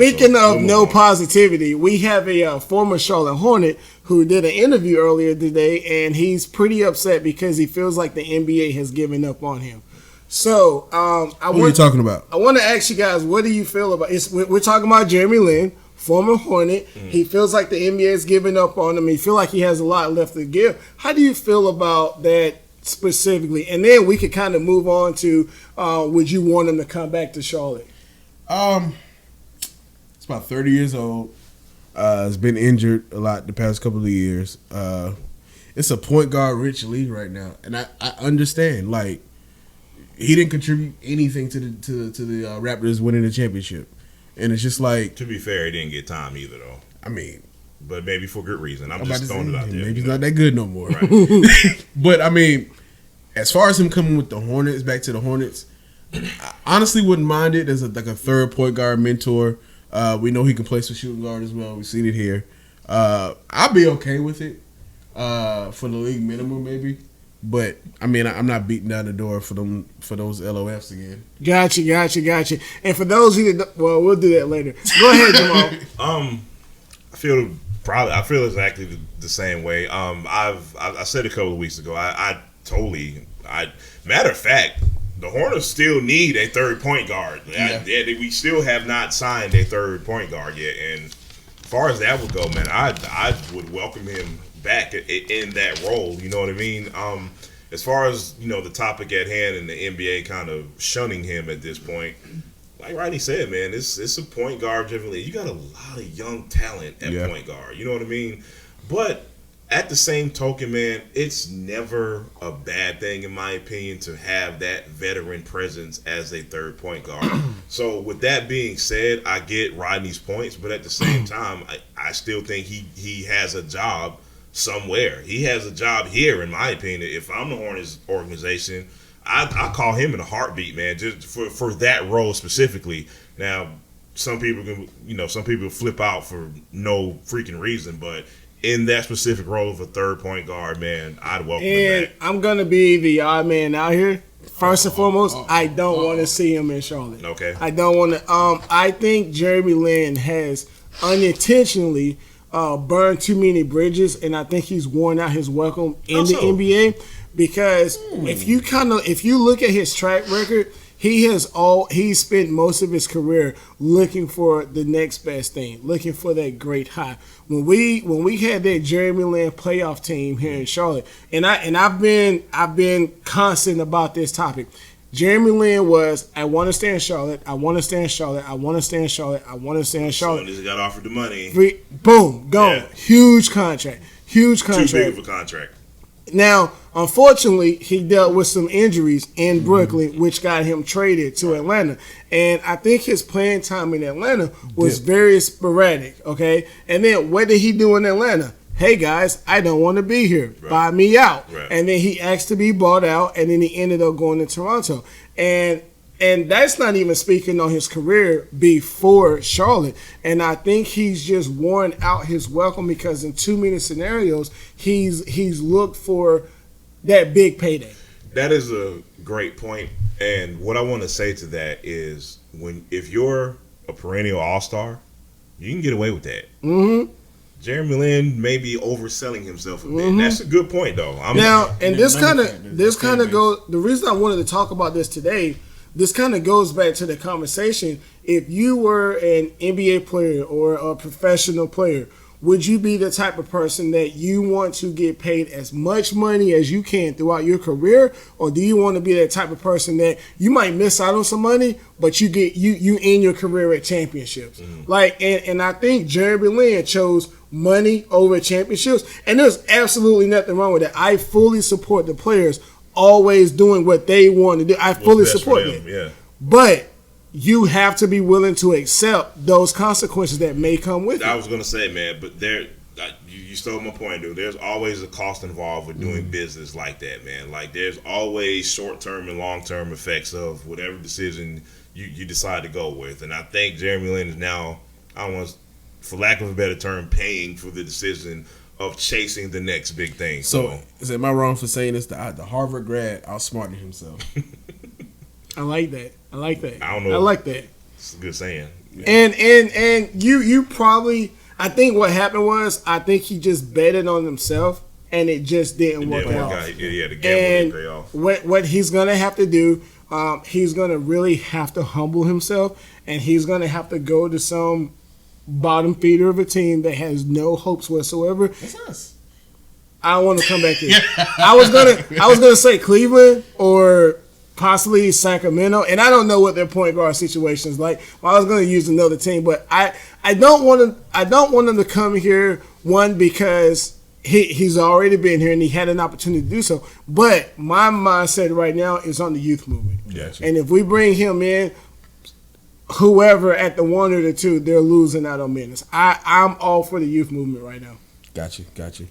Speaking of no positivity, we have a former Charlotte Hornet who did an interview earlier today, and he's pretty upset because he feels like the NBA has given up on him. So, who are you talking about? I want to ask you guys, what do you feel about it? We're talking about Jeremy Lin, former Hornet. He feels like the NBA has given up on him. He feels like he has a lot left to give. How do you feel about that specifically? And then we could kind of move on to, would you want him to come back to Charlotte? It's about 30 years old. Has been injured a lot the past couple of years. It's a point guard rich league right now, and I understand. Like, he didn't contribute anything to the Raptors winning the championship, and it's just like, to be fair, he didn't get time either, though. I mean, but maybe for good reason. I'm just throwing it out there. Maybe he's not that good no more. Right. But I mean, as far as him coming with the Hornets, back to the Hornets, I honestly wouldn't mind it as like a third point guard mentor. We know he can play some shooting guard as well. We've seen it here. I'll be okay with it for the league minimum, maybe. But I mean, I'm not beating down the door for those LOFs again. Gotcha. And for those who didn't, well, we'll do that later. Go ahead, Jamal. I feel exactly the same way. I said a couple of weeks ago. Matter of fact, the Hornets still need a third point guard. Yeah. We still have not signed a third point guard yet. And as far as that would go, man, I would welcome him back in that role. You know what I mean? As far as, the topic at hand and the NBA kind of shunning him at this point, like Rodney said, man, it's a point guard driven league. You got a lot of young talent at point guard. You know what I mean? But at the same token, man, it's never a bad thing, in my opinion, to have that veteran presence as a third point guard. So with that being said, I get Rodney's points, but at the same time, I still think he has a job somewhere. He has a job here, in my opinion. If I'm the Hornets organization, I call him in a heartbeat, man, just for that role specifically. Now, some people flip out for no freaking reason, but in that specific role of a third point guard, man, I'd welcome him back. I'm gonna be the odd man out here. First and foremost, I don't want to see him in Charlotte. Okay. I don't want to. I think Jeremy Lin has unintentionally burned too many bridges, and I think he's worn out his welcome in the NBA. Because if you look at his track record, he's spent most of his career looking for the next best thing, looking for that great high. When we had that Jeremy Lin playoff team here in Charlotte, and I've been constant about this topic. Jeremy Lin was, I want to stay in Charlotte. I want to stay in Charlotte. I want to stay in Charlotte. I want to stay in Charlotte. As soon as he got offered the money, boom, gone. Yeah. Huge contract. Too big of a contract. Now, unfortunately, he dealt with some injuries in Brooklyn, which got him traded to Atlanta. And I think his playing time in Atlanta was very sporadic, okay? And then what did he do in Atlanta? Hey, guys, I don't want to be here. Right. Buy me out. Right. And then he asked to be bought out, and then he ended up going to Toronto. And that's not even speaking on his career before Charlotte. And I think he's just worn out his welcome because in too many scenarios, he's looked for that big payday. That is a great point. And what I want to say to that is if you're a perennial all-star, you can get away with that. Mm-hmm. Jeremy Lin may be overselling himself a bit. Mm-hmm. That's a good point, though. This kind of goes. The reason I wanted to talk about this today, this kind of goes back to the conversation. If you were an NBA player or a professional player, would you be the type of person that you want to get paid as much money as you can throughout your career, or do you want to be that type of person that you might miss out on some money, but you get you end your career at championships? Mm-hmm. And I think Jeremy Lin chose money over championships, and there's absolutely nothing wrong with that. I fully support the players always doing what they want to do. I fully support them. Yeah. But you have to be willing to accept those consequences that may come with it. I was going to say, man, but you stole my point, dude. There's always a cost involved with doing business like that, man. Like, there's always short-term and long-term effects of whatever decision you decide to go with. And I think Jeremy Lin is now, for lack of a better term, paying for the decision of chasing the next big thing. So am I wrong for saying this? The Harvard grad outsmarted himself. I like that. I don't know. I like that. It's a good saying. And you probably, I think what happened was, I think he just betted on himself and it just didn't work out. Yeah, the gamble didn't pay off. What he's gonna have to do, he's gonna really have to humble himself, and he's gonna have to go to some bottom feeder of a team that has no hopes whatsoever. That's us. I want to come back here. I was gonna say Cleveland or possibly Sacramento, and I don't know what their point guard situation is like. Well, I was gonna use another team, but I don't want him to come here, one, because he's already been here and he had an opportunity to do so. But my mindset right now is on the youth movement. Gotcha. And if we bring him in, whoever at the 1 or the 2, they're losing out on minutes. I'm all for the youth movement right now. Gotcha.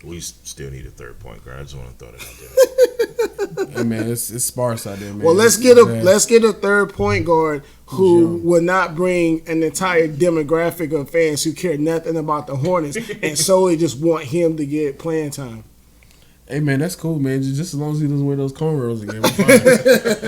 We still need a third point guard. I just want to throw that out there. Hey man, it's sparse out there, man. Well, let's get a third point guard who will not bring an entire demographic of fans who care nothing about the Hornets and solely just want him to get playing time. Hey man, that's cool, man. Just as long as he doesn't wear those cornrows again. We're fine.